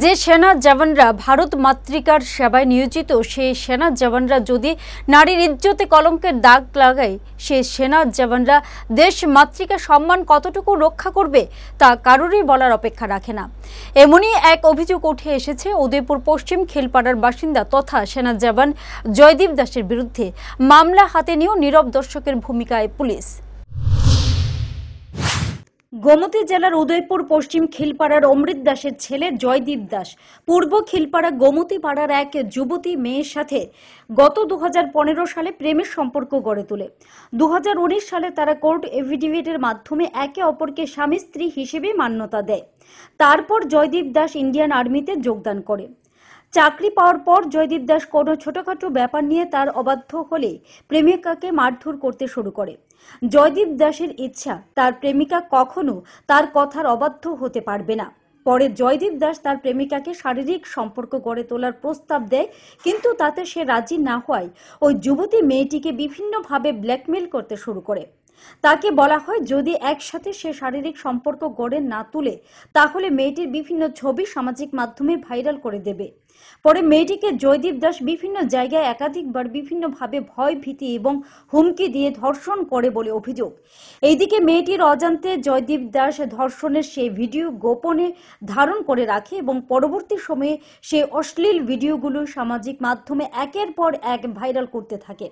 যে সেনা জওয়ানরা ভারত মাতৃকার সেবায় নিয়োজিত সেই সেনা জওয়ানরা যদি নারীর ইজ্জতে কলঙ্কের দাগ লাগায় সেই সেনা জওয়ানরা দেশ মাতৃকার সম্মান কতটুকু রক্ষা করবে তা কারোরই বলার অপেক্ষা রাখে না। এমনই এক অভিযোগ উঠে এসেছে উদয়পুর পশ্চিম খেলপাড়ার বাসিন্দা তথা সেনা জওয়ান জয়দীপ দাসের বিরুদ্ধে। মামলা হাতে নিয়েও নীরব দর্শকের ভূমিকায় পুলিশ। গোমতী জেলার উদয়পুর পশ্চিম খিলপাড়ার অমৃত দাসের ছেলে জয়দীপ দাস পূর্ব খিলপাড়া গোমতী পাড়ার এক যুবতী মেয়ের সাথে গত 2015 সালে প্রেমের সম্পর্ক গড়ে তোলে। 2019 সালে তারা কোর্ট এফিডেভিটের মাধ্যমে একে অপরকে স্বামী স্ত্রী হিসেবে মান্যতা দেয়। তারপর জয়দীপ দাস ইন্ডিয়ান আর্মিতে যোগদান করে। চাকরি পাওয়ার পর জয়দীপ দাস কোনো ছোটখাটো ব্যাপার নিয়ে তার অবাধ্য হলে প্রেমিকাকে মারধর করতে শুরু করে। জয়দীপ দাসের ইচ্ছা তার প্রেমিকা কখনো তার কথার অবাধ্য হতে পারবে না। পরে জয়দীপ দাস তার প্রেমিকাকে শারীরিক সম্পর্ক গড়ে তোলার প্রস্তাব দেয়, কিন্তু তাতে সে রাজি না হওয়ায় ওই যুবতী মেয়েটিকে বিভিন্নভাবে ব্ল্যাকমেল করতে শুরু করে। তাকে বলা হয় যদি একসাথে সে শারীরিক সম্পর্ক গড়ে না তুলে তাহলে মেয়েটির বিভিন্ন ছবি সামাজিক মাধ্যমে ভাইরাল করে দেবে। পরে মেয়েটিকে জয়দীপ দাস বিভিন্ন জায়গায় একাধিকবার বিভিন্নভাবে ভয় ভীতি এবং হুমকি দিয়ে ধর্ষণ করে বলে অভিযোগ। এইদিকে মেয়েটির অজান্তে জয়দীপ দাস ধর্ষণের সেই ভিডিও গোপনে ধারণ করে রাখে এবং পরবর্তী সময়ে সেই অশ্লীল ভিডিওগুলো সামাজিক মাধ্যমে একের পর এক ভাইরাল করতে থাকে।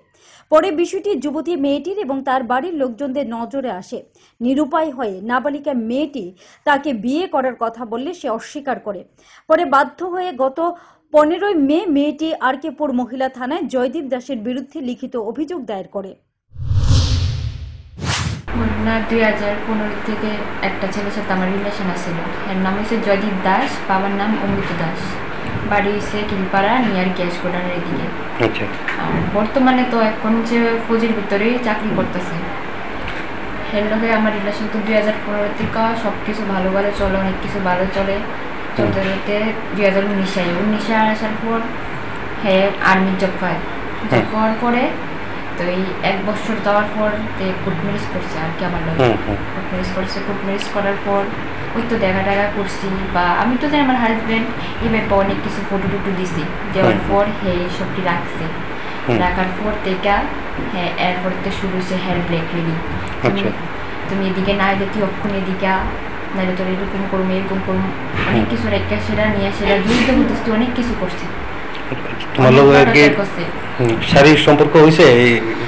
পরে বিষয়টি যুবতী মেয়েটির এবং তার বাড়ির লোকজনদের নজরে আসে। নিরুপায় হয়ে নাবালিকা মেয়েটি তাকে বিয়ে করার কথা বললে সে অস্বীকার করে। পরে বাধ্য হয়ে গত 15 মে মেয়েটি আরকেপুর মহিলা থানায় জয়দীপ দাসের বিরুদ্ধে লিখিত অভিযোগ দায়ের করে। 2015 থেকে একটা ছেলের সাথে আমার রিলেশন আছিল। এর নাম হচ্ছে জয়দীপ দাস, বাবার নাম অমৃত দাস, বাড়ি হচ্ছে খিলপাড়া নিয়ার গ্যাস গোডাউনের এদিকে। আর বর্তমানে তো এখন যে ফৌজির ভিতরেই চাকরি করতেছে। এর লগে আমার রিলেশন তো 2015 থেকে সব কিছু ভালো ভালো চলে, অনেক কিছু ভালো চলে। চলতে চলতে 2019 আসার পর হ্যাঁ আর্মির জব পায়। জব পাওয়ার পরে তো এই 1 বছর দেওয়ার পর কোর্ট ম্যারেজ করছে আর কি আমার লোক। কোর্ট ম্যারেজ করছে। কোর্ট ম্যারেজ করার পর ওই তো দেখা করছি, বা আমি তো জানি আমার হাজব্যান্ড এই ব্যাপারে অনেক কিছু ফটো টুটু দিছি। দেওয়ার পর হ্যাঁ সবটি রাখছে। রাখার পর থেকে হ্যাঁ এরপর তো শুরু হয়েছে হেয়ার ব্ল্যাকমেলিং। তুমি এদিকে না এলে তুই অক্ষণ এদিকে নাহলে তোর এরকম করবো এরকম করবো, অনেক কিছু রেখা সেটা নিয়ে সেটা জড়িত হতেছে, অনেক কিছু করছে। শারীরিক সম্পর্ক হয়েছে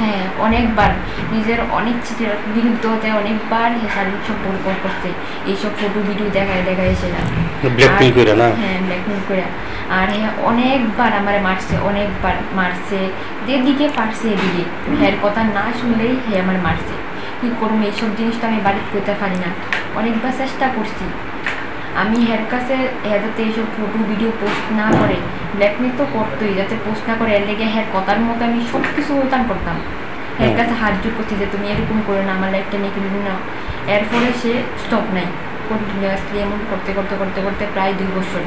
হ্যাঁ অনেকবার, নিজের অনেক চিঠির বিরুদ্ধে হতে অনেকবার শারীরিক সম্পর্ক করছে। এইসব ফটো ভিডিও দেখায় সেটা ব্ল্যাকমেল করে না, হ্যাঁ ব্ল্যাকমেল করে। আর হ্যাঁ অনেকবার আমার মারছে, অনেকবার মারছে, যেদিকে পারছে এদিকে। হ্যাঁ কথা না শুনলেই হ্যাঁ আমার মারছে। কি করবো, এইসব জিনিসটা আমি বাড়িতে করতে পারি না। অনেকবার চেষ্টা করছি আমি হের কাছে, যাতে এইসব ফটো ভিডিও পোস্ট না করে। ব্ল্যাকমেল তো করতোই, যাতে পোস্ট না করে। এর লেগে হ্যাঁ কথার মতো আমি সব কিছু উল্টান করতাম। এর কাছে হাত জোর করছি যে তুমি এরকম করে না, আমার লাইফটা নিয়ে কিন্তু না। এরপরে সে স্টপ নাই, কন্টিনিউয়াসলি এমন করতে করতে করতে করতে প্রায় 2 বছর।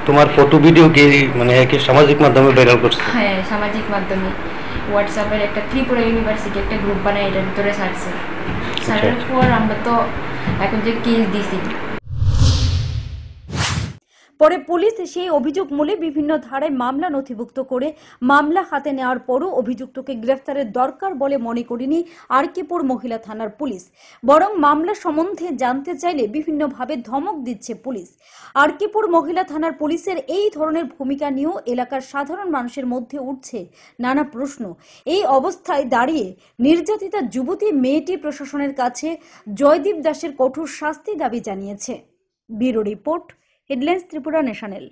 তোমার ফটো ভিডিও কি মানে কি সামাজিক মাধ্যমে ভাইরাল করছে? হ্যাঁ সামাজিক মাধ্যমে হোয়াটসঅ্যাপের একটা ত্রিপুরা ইউনিভার্সিটি একটা গ্রুপ বানায়, এটার ভিতরে ছাড়ছে। ছাড়ার পর আমরা তো এখন যে কেস দিছি। পরে পুলিশ সেই অভিযোগ মূলে বিভিন্ন ধারায় মামলা নথিভুক্ত করে মামলা হাতে নেওয়ার পরও অভিযুক্তকে গ্রেফতারের দরকার বলে মনে করেনি আরকেপুর মহিলা থানার পুলিশ। বরং মামলা সম্বন্ধে জানতে চাইলে বিভিন্নভাবে ধমক দিচ্ছে পুলিশ। আরকেপুর মহিলা থানার পুলিশের এই ধরনের ভূমিকা নিয়েও এলাকার সাধারণ মানুষের মধ্যে উঠছে নানা প্রশ্ন। এই অবস্থায় দাঁড়িয়ে নির্যাতিতা যুবতী মেয়েটি প্রশাসনের কাছে জয়দীপ দাসের কঠোর শাস্তি দাবি জানিয়েছে। Bureau report, headlines Tripura national.